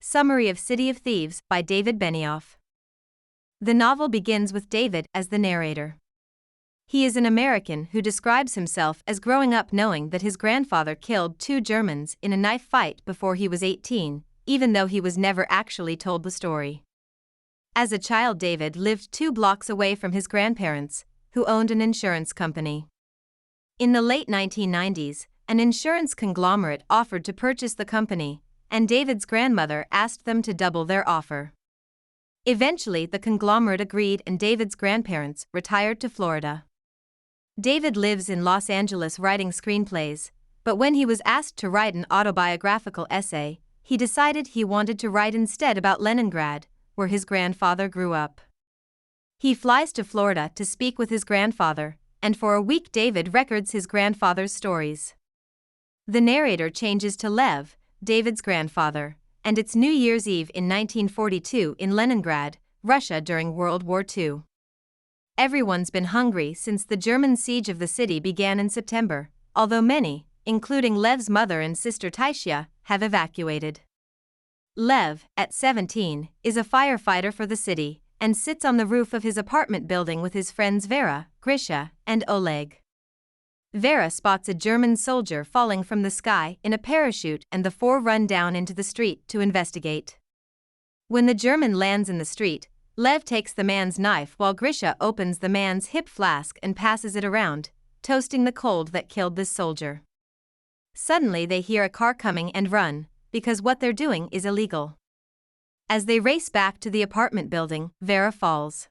Summary of City of Thieves by David Benioff. The novel begins with David as the narrator. He is an American who describes himself as growing up knowing that his grandfather killed 2 Germans in a knife fight before he was 18, even though he was never actually told the story. As a child, David lived 2 blocks away from his grandparents, who owned an insurance company. In the late 1990s, an insurance conglomerate offered to purchase the company, and David's grandmother asked them to double their offer. Eventually, the conglomerate agreed and David's grandparents retired to Florida. David lives in Los Angeles writing screenplays, but when he was asked to write an autobiographical essay, he decided he wanted to write instead about Leningrad, where his grandfather grew up. He flies to Florida to speak with his grandfather, and for a week David records his grandfather's stories. The narrator changes to Lev, David's grandfather, and it's New Year's Eve in 1942 in Leningrad, Russia during World War II. Everyone's been hungry since the German siege of the city began in September, although many, including Lev's mother and sister Taisha, have evacuated. Lev, at 17, is a firefighter for the city and sits on the roof of his apartment building with his friends Vera, Grisha, and Oleg. Vera spots a German soldier falling from the sky in a parachute and the 4 run down into the street to investigate. When the German lands in the street, Lev takes the man's knife while Grisha opens the man's hip flask and passes it around, toasting the cold that killed this soldier. Suddenly they hear a car coming and run, because what they're doing is illegal. As they race back to the apartment building, Vera falls.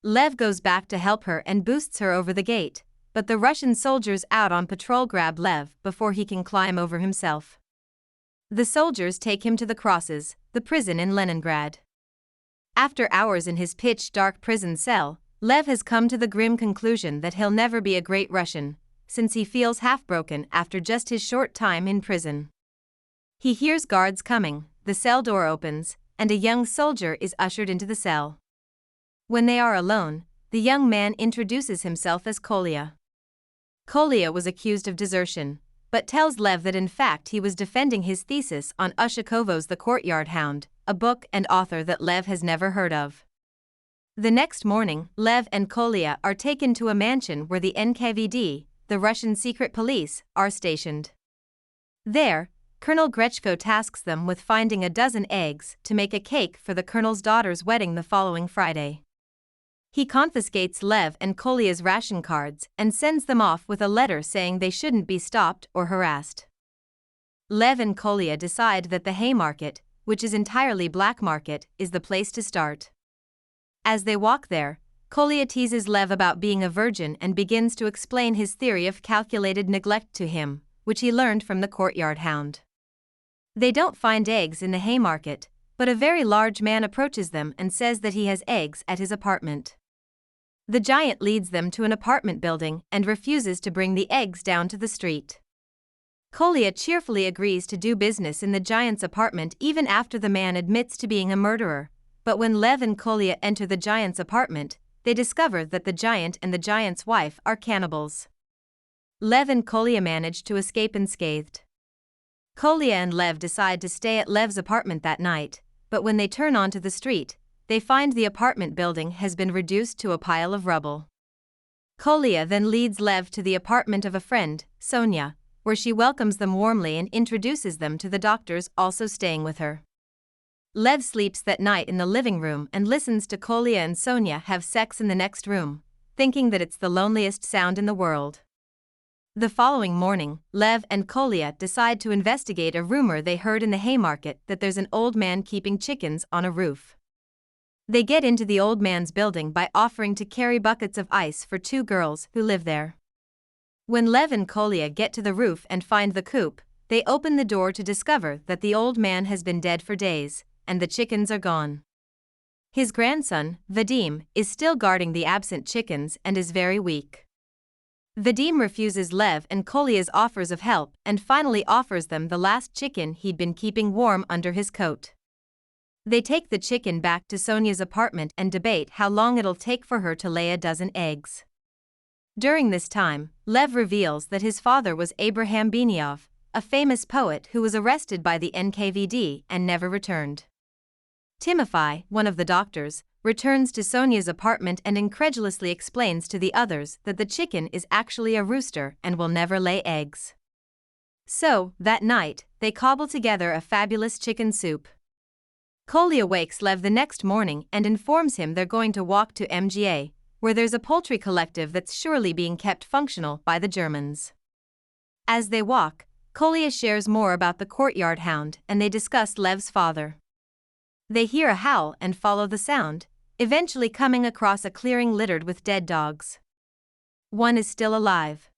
Lev goes back to help her and boosts her over the gate, but the Russian soldiers out on patrol grab Lev before he can climb over himself. The soldiers take him to the Crosses, the prison in Leningrad. After hours in his pitch-dark prison cell, Lev has come to the grim conclusion that he'll never be a great Russian, since he feels half-broken after just his short time in prison. He hears guards coming, the cell door opens, and a young soldier is ushered into the cell. When they are alone, the young man introduces himself as Kolia. Kolia was accused of desertion, but tells Lev that in fact he was defending his thesis on Ushakovo's The Courtyard Hound, a book and author that Lev has never heard of. The next morning, Lev and Kolia are taken to a mansion where the NKVD, the Russian secret police, are stationed. There, Colonel Grechko tasks them with finding a dozen eggs to make a cake for the colonel's daughter's wedding the following Friday. He confiscates Lev and Kolia's ration cards and sends them off with a letter saying they shouldn't be stopped or harassed. Lev and Kolia decide that the Haymarket, which is entirely black market, is the place to start. As they walk there, Kolia teases Lev about being a virgin and begins to explain his theory of calculated neglect to him, which he learned from the Courtyard Hound. They don't find eggs in the Haymarket, but a very large man approaches them and says that he has eggs at his apartment. The giant leads them to an apartment building and refuses to bring the eggs down to the street. Kolia cheerfully agrees to do business in the giant's apartment even after the man admits to being a murderer, but when Lev and Kolia enter the giant's apartment, they discover that the giant and the giant's wife are cannibals. Lev and Kolia manage to escape unscathed. Kolia and Lev decide to stay at Lev's apartment that night, but when they turn onto the street, they find the apartment building has been reduced to a pile of rubble. Kolia then leads Lev to the apartment of a friend, Sonia, where she welcomes them warmly and introduces them to the doctors also staying with her. Lev sleeps that night in the living room and listens to Kolia and Sonia have sex in the next room, thinking that it's the loneliest sound in the world. The following morning, Lev and Kolia decide to investigate a rumor they heard in the Haymarket that there's an old man keeping chickens on a roof. They get into the old man's building by offering to carry buckets of ice for 2 girls who live there. When Lev and Kolia get to the roof and find the coop, they open the door to discover that the old man has been dead for days, and the chickens are gone. His grandson, Vadim, is still guarding the absent chickens and is very weak. Vadim refuses Lev and Kolia's offers of help and finally offers them the last chicken he'd been keeping warm under his coat. They take the chicken back to Sonia's apartment and debate how long it'll take for her to lay a dozen eggs. During this time, Lev reveals that his father was Abraham Benioff, a famous poet who was arrested by the NKVD and never returned. Timofey, one of the doctors, returns to Sonia's apartment and incredulously explains to the others that the chicken is actually a rooster and will never lay eggs. So, that night, they cobble together a fabulous chicken soup. Kolia wakes Lev the next morning and informs him they're going to walk to MGA, where there's a poultry collective that's surely being kept functional by the Germans. As they walk, Kolia shares more about the courtyard hound and they discuss Lev's father. They hear a howl and follow the sound, eventually coming across a clearing littered with dead dogs. One is still alive.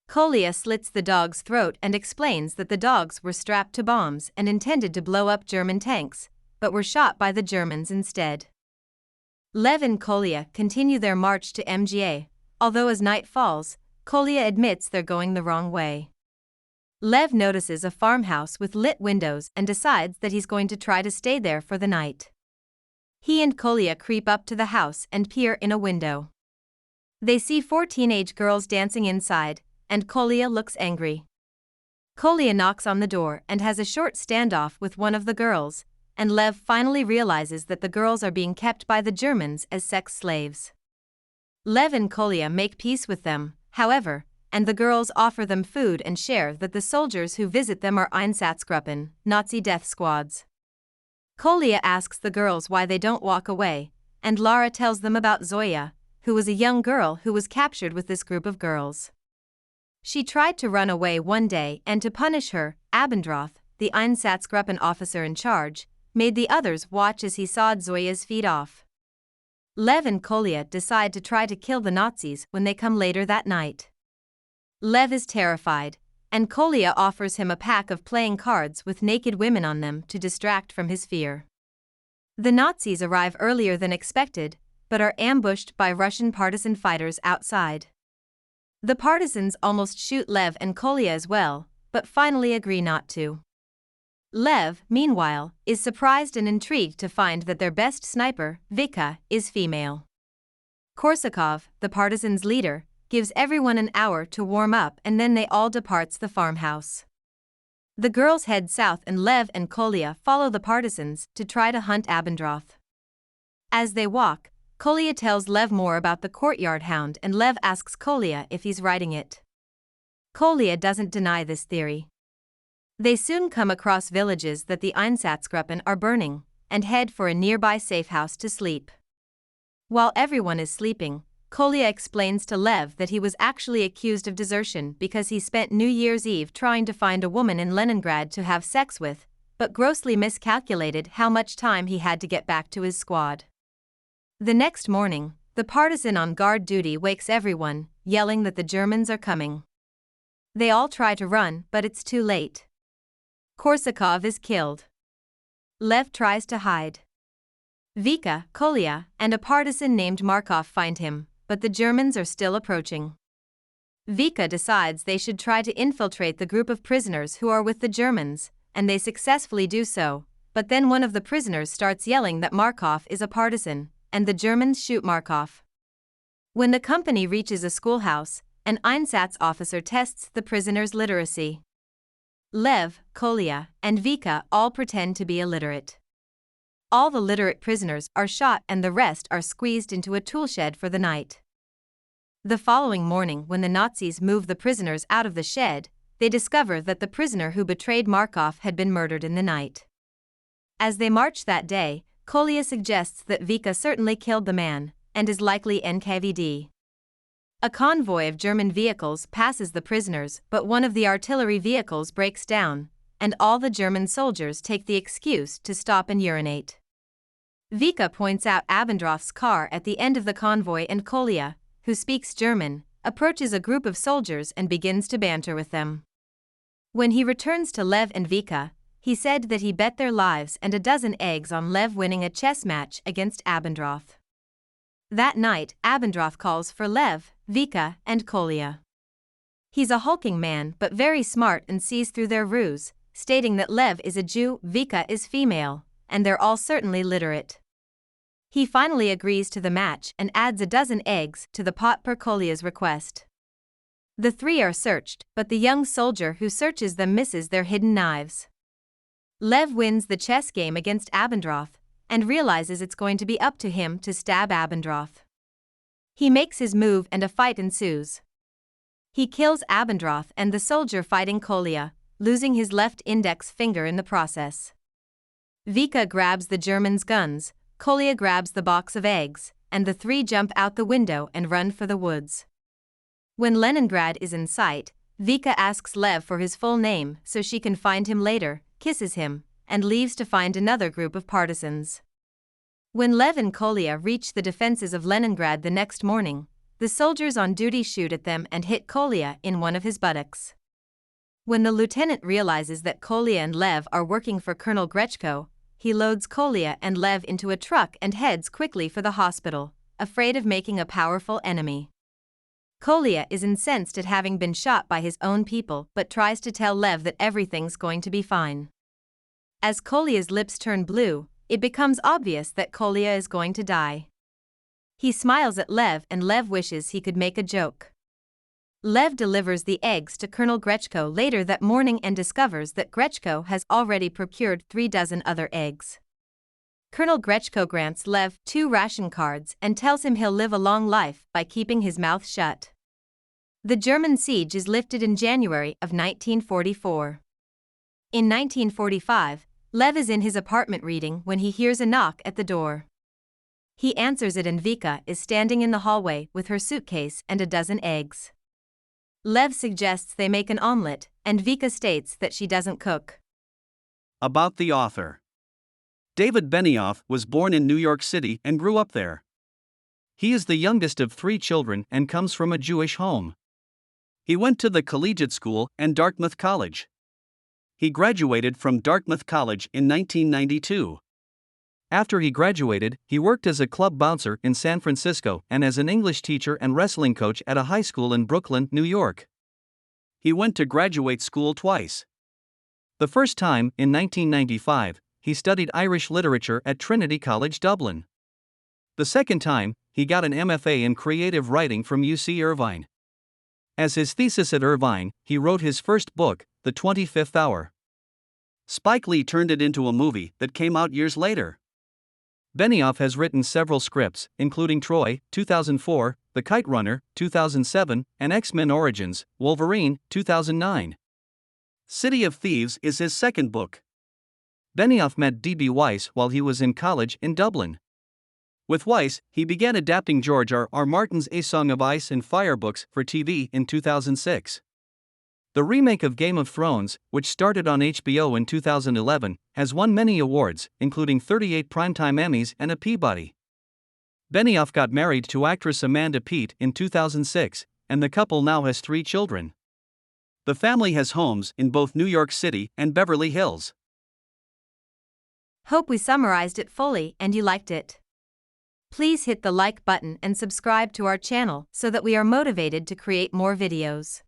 Kolia slits the dog's throat and explains that the dogs were strapped to bombs and intended to blow up German tanks, but were shot by the Germans instead. Lev and Kolia continue their march to MGA, although as night falls, Kolia admits they're going the wrong way. Lev notices a farmhouse with lit windows and decides that he's going to try to stay there for the night. He and Kolia creep up to the house and peer in a window. They see 4 teenage girls dancing inside, and Kolia looks angry. Kolia knocks on the door and has a short standoff with one of the girls, and Lev finally realizes that the girls are being kept by the Germans as sex slaves. Lev and Kolia make peace with them, however, and the girls offer them food and share that the soldiers who visit them are Einsatzgruppen, Nazi death squads. Kolia asks the girls why they don't walk away, and Lara tells them about Zoya, who was a young girl who was captured with this group of girls. She tried to run away one day and to punish her, Abendroth, the Einsatzgruppen officer in charge, made the others watch as he sawed Zoya's feet off. Lev and Kolia decide to try to kill the Nazis when they come later that night. Lev is terrified, and Kolia offers him a pack of playing cards with naked women on them to distract from his fear. The Nazis arrive earlier than expected, but are ambushed by Russian partisan fighters outside. The partisans almost shoot Lev and Kolia as well, but finally agree not to. Lev, meanwhile, is surprised and intrigued to find that their best sniper, Vika, is female. Korsakov, the partisans' leader, gives everyone an hour to warm up and then they all departs the farmhouse. The girls head south and Lev and Kolia follow the partisans to try to hunt Abendroth. As they walk, Kolia tells Lev more about the courtyard hound and Lev asks Kolia if he's riding it. Kolia doesn't deny this theory. They soon come across villages that the Einsatzgruppen are burning, and head for a nearby safe house to sleep. While everyone is sleeping, Kolia explains to Lev that he was actually accused of desertion because he spent New Year's Eve trying to find a woman in Leningrad to have sex with, but grossly miscalculated how much time he had to get back to his squad. The next morning, the partisan on guard duty wakes everyone, yelling that the Germans are coming. They all try to run, but it's too late. Korsakov is killed. Lev tries to hide. Vika, Kolia, and a partisan named Markov find him, but the Germans are still approaching. Vika decides they should try to infiltrate the group of prisoners who are with the Germans, and they successfully do so, but then one of the prisoners starts yelling that Markov is a partisan, and the Germans shoot Markov. When the company reaches a schoolhouse, an Einsatz officer tests the prisoner's literacy. Lev, Kolia, and Vika all pretend to be illiterate. All the literate prisoners are shot and the rest are squeezed into a toolshed for the night. The following morning, when the Nazis move the prisoners out of the shed, they discover that the prisoner who betrayed Markov had been murdered in the night. As they march that day, Kolia suggests that Vika certainly killed the man, and is likely NKVD. A convoy of German vehicles passes the prisoners, but one of the artillery vehicles breaks down, and all the German soldiers take the excuse to stop and urinate. Vika points out Abendroth's car at the end of the convoy and Kolia, who speaks German, approaches a group of soldiers and begins to banter with them. When he returns to Lev and Vika, he said that he bet their lives and a dozen eggs on Lev winning a chess match against Abendroth. That night, Abendroth calls for Lev, Vika, and Kolia. He's a hulking man but very smart and sees through their ruse, stating that Lev is a Jew, Vika is female, and they're all certainly literate. He finally agrees to the match and adds a dozen eggs to the pot per Kolia's request. The three are searched, but the young soldier who searches them misses their hidden knives. Lev wins the chess game against Abendroth, and realizes it's going to be up to him to stab Abendroth. He makes his move and a fight ensues. He kills Abendroth and the soldier fighting Kolia, losing his left index finger in the process. Vika grabs the Germans' guns, Kolia grabs the box of eggs, and the three jump out the window and run for the woods. When Leningrad is in sight, Vika asks Lev for his full name so she can find him later, kisses him, and leaves to find another group of partisans. When Lev and Kolia reach the defenses of Leningrad the next morning, the soldiers on duty shoot at them and hit Kolia in one of his buttocks. When the lieutenant realizes that Kolia and Lev are working for Colonel Grechko, he loads Kolia and Lev into a truck and heads quickly for the hospital, afraid of making a powerful enemy. Kolia is incensed at having been shot by his own people but tries to tell Lev that everything's going to be fine. As Kolia's lips turn blue, it becomes obvious that Kolia is going to die. He smiles at Lev and Lev wishes he could make a joke. Lev delivers the eggs to Colonel Grechko later that morning and discovers that Grechko has already procured 36 other eggs. Colonel Grechko grants Lev 2 ration cards and tells him he'll live a long life by keeping his mouth shut. The German siege is lifted in January of 1944. In 1945, Lev is in his apartment reading when he hears a knock at the door. He answers it and Vika is standing in the hallway with her suitcase and a dozen eggs. Lev suggests they make an omelette, and Vika states that she doesn't cook. About the author. David Benioff was born in New York City and grew up there. He is the youngest of 3 children and comes from a Jewish home. He went to the collegiate school and Dartmouth College. He graduated from Dartmouth College in 1992. After he graduated, he worked as a club bouncer in San Francisco and as an English teacher and wrestling coach at a high school in Brooklyn, New York. He went to graduate school twice. The first time, in 1995, he studied Irish literature at Trinity College, Dublin. The second time, he got an MFA in creative writing from UC Irvine. As his thesis at Irvine, he wrote his first book, The 25th Hour. Spike Lee turned it into a movie that came out years later. Benioff has written several scripts, including Troy, 2004, The Kite Runner, 2007, and X-Men Origins, Wolverine, 2009. City of Thieves is his second book. Benioff met D.B. Weiss while he was in college in Dublin. With Weiss, he began adapting George R.R. Martin's A Song of Ice and Fire books for TV in 2006. The remake of Game of Thrones, which started on HBO in 2011, has won many awards, including 38 Primetime Emmys and a Peabody. Benioff got married to actress Amanda Peet in 2006, and the couple now has 3 children. The family has homes in both New York City and Beverly Hills. Hope we summarized it fully and you liked it. Please hit the like button and subscribe to our channel so that we are motivated to create more videos.